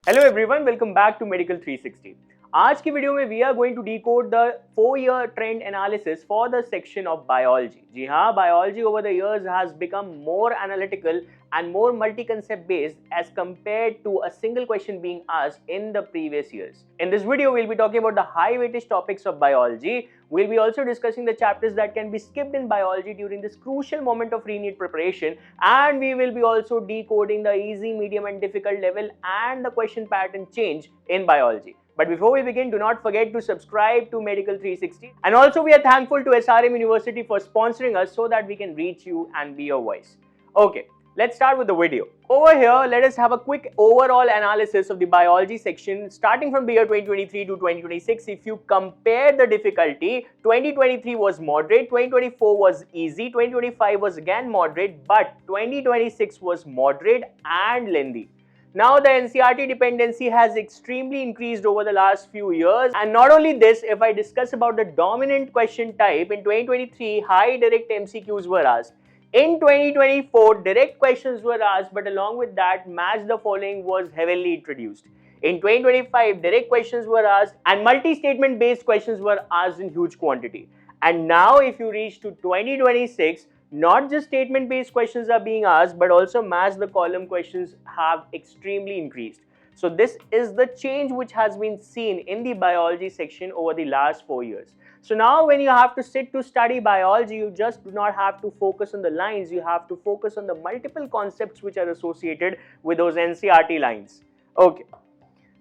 Hello everyone, welcome back to Medical 360. आज की video में we are going to decode the 4-year trend analysis for the section of biology. जी हाँ, biology over the years has become more analytical and more multi-concept based as compared to a single question being asked in the previous years. In this video, we'll be talking about the high weightage topics of biology. We'll be also discussing the chapters that can be skipped in biology during this crucial moment of RE-NEET preparation, and we will be also decoding the easy, medium and difficult level and the question pattern change in biology. But before we begin, do not forget to subscribe to Medical 360. And also we are thankful to SRM University for sponsoring us so that we can reach you and be your voice. Okay, let's start with the video. Over here, let us have a quick overall analysis of the biology section starting from the year 2023 to 2026. If you compare the difficulty, 2023 was moderate, 2024 was easy, 2025 was again moderate, but 2026 was moderate and lengthy. Now the NCERT dependency has extremely increased over the last few years, and not only this, if I discuss about the dominant question type, in 2023 high direct MCQs were asked. In 2024 direct questions were asked, but along with that match the following was heavily introduced. In 2025 direct questions were asked and multi-statement based questions were asked in huge quantity. And now if you reach to 2026, not just statement based questions are being asked, but also match the column questions have extremely increased. So this is the change which has been seen in the biology section over the last 4 years. So now when you have to sit to study biology, you just do not have to focus on the lines, you have to focus on the multiple concepts which are associated with those NCERT lines. Okay.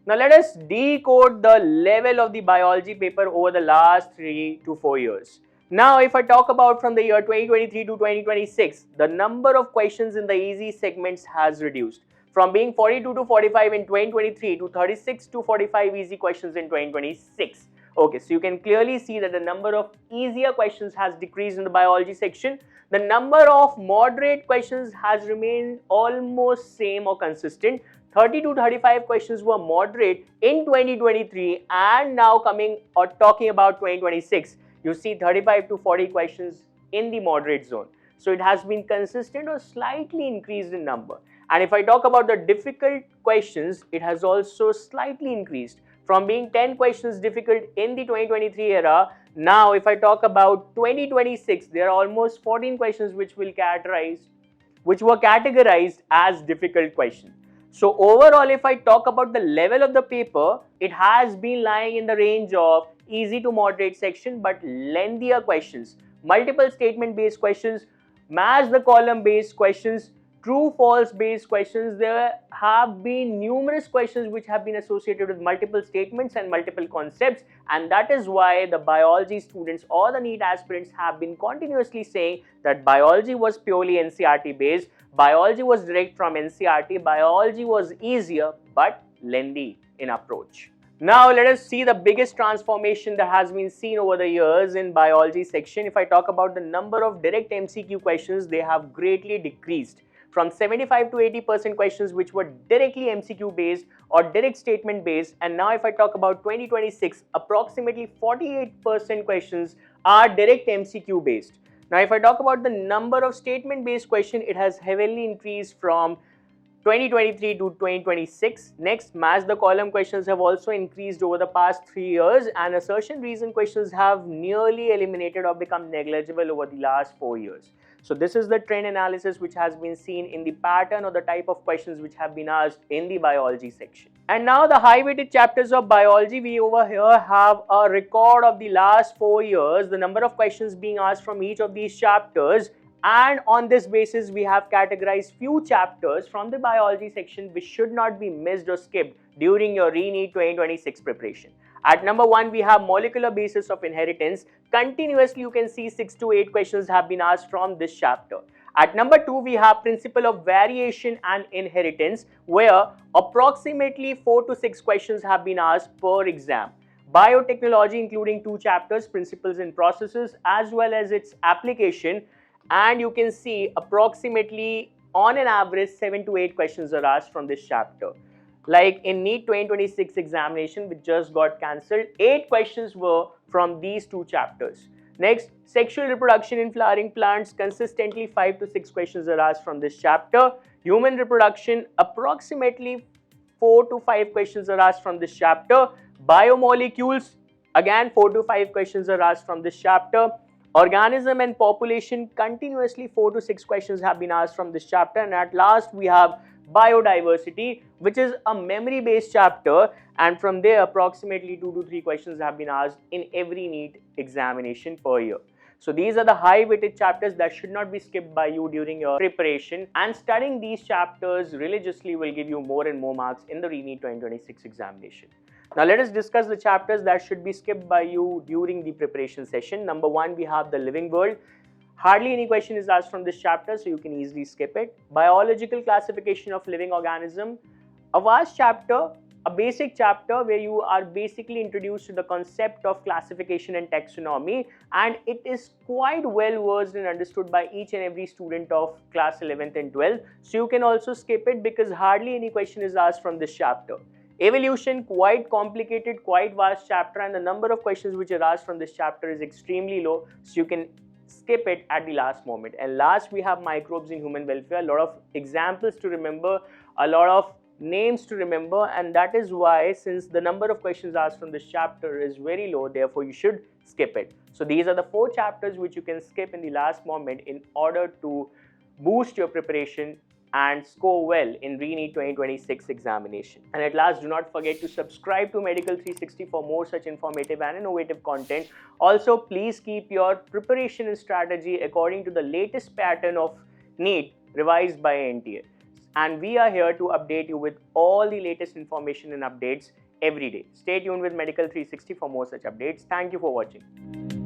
Now let us decode the level of the biology paper over the last 3 to 4 years. Now, if I talk about from the year 2023 to 2026, the number of questions in the easy segments has reduced from being 42 to 45 in 2023 to 36 to 45 easy questions in 2026. Okay, so you can clearly see that the number of easier questions has decreased in the biology section. The number of moderate questions has remained almost same or consistent. 30 to 35 questions were moderate in 2023, and now coming or talking about 2026. You see 35 to 40 questions in the moderate zone. So it has been consistent or slightly increased in number. And if I talk about the difficult questions, it has also slightly increased from being 10 questions difficult in the 2023 era. Now if I talk about 2026, there are almost 14 questions which were categorized as difficult questions. So overall, if I talk about the level of the paper, it has been lying in the range of easy to moderate section, but lengthier questions, multiple statement based questions, match the column based questions, true false based questions. There have been numerous questions which have been associated with multiple statements and multiple concepts, and that is why the biology students or the NEET aspirants have been continuously saying that biology was purely NCERT based, biology was direct from NCERT, biology was easier but lengthy in approach. Now let us see the biggest transformation that has been seen over the years in biology section. If I talk about the number of direct MCQ questions, they have greatly decreased from 75 to 80% questions which were directly MCQ based or direct statement based, and now if I talk about 2026, approximately 48% questions are direct MCQ based. Now if I talk about the number of statement based questions, it has heavily increased from 2023 to 2026. Next, match the column questions have also increased over the past 3 years, and assertion reason questions have nearly eliminated or become negligible over the last 4 years. So this is the trend analysis which has been seen in the pattern or the type of questions which have been asked in the biology section. And now the high weighted chapters of biology, we over here have a record of the last 4 years, the number of questions being asked from each of these chapters. And on this basis, we have categorized few chapters from the biology section which should not be missed or skipped during your RE-NEET 2026 preparation. At number 1, we have molecular basis of inheritance. Continuously, you can see 6 to 8 questions have been asked from this chapter. At number 2, we have principle of variation and inheritance, where approximately 4 to 6 questions have been asked per exam. Biotechnology, including 2 chapters, principles and processes, as well as its application. And you can see approximately on an average 7 to 8 questions are asked from this chapter. Like in NEET 2026 examination which just got cancelled, 8 questions were from these 2 chapters. Next, sexual reproduction in flowering plants, consistently 5 to 6 questions are asked from this chapter. Human reproduction, approximately 4 to 5 questions are asked from this chapter. Biomolecules, again 4 to 5 questions are asked from this chapter. Organism and population, continuously 4 to 6 questions have been asked from this chapter. And at last we have biodiversity, which is a memory based chapter, and from there approximately 2 to 3 questions have been asked in every NEET examination per year. So these are the high weighted chapters that should not be skipped by you during your preparation, and studying these chapters religiously will give you more and more marks in the RE-NEET 2026 examination. Now let us discuss the chapters that should be skipped by you during the preparation session. Number 1, we have the living world. Hardly any question is asked from this chapter, so you can easily skip it. Biological classification of living organism, a vast chapter, a basic chapter where you are basically introduced to the concept of classification and taxonomy, and it is quite well versed and understood by each and every student of class 11th and 12th. So you can also skip it because hardly any question is asked from this chapter. Evolution, quite complicated, quite vast chapter, and the number of questions which are asked from this chapter is extremely low, so you can skip it at the last moment. And last, we have microbes in human welfare, a lot of examples to remember, a lot of names to remember, and that is why, since the number of questions asked from this chapter is very low, therefore you should skip it. So these are the 4 chapters which you can skip in the last moment in order to boost your preparation and score well in RE-NEET 2026 examination. And at last, do not forget to subscribe to Medical 360 for more such informative and innovative content. Also, please keep your preparation and strategy according to the latest pattern of NEET revised by NTA. And we are here to update you with all the latest information and updates every day. Stay tuned with Medical 360 for more such updates. Thank you for watching.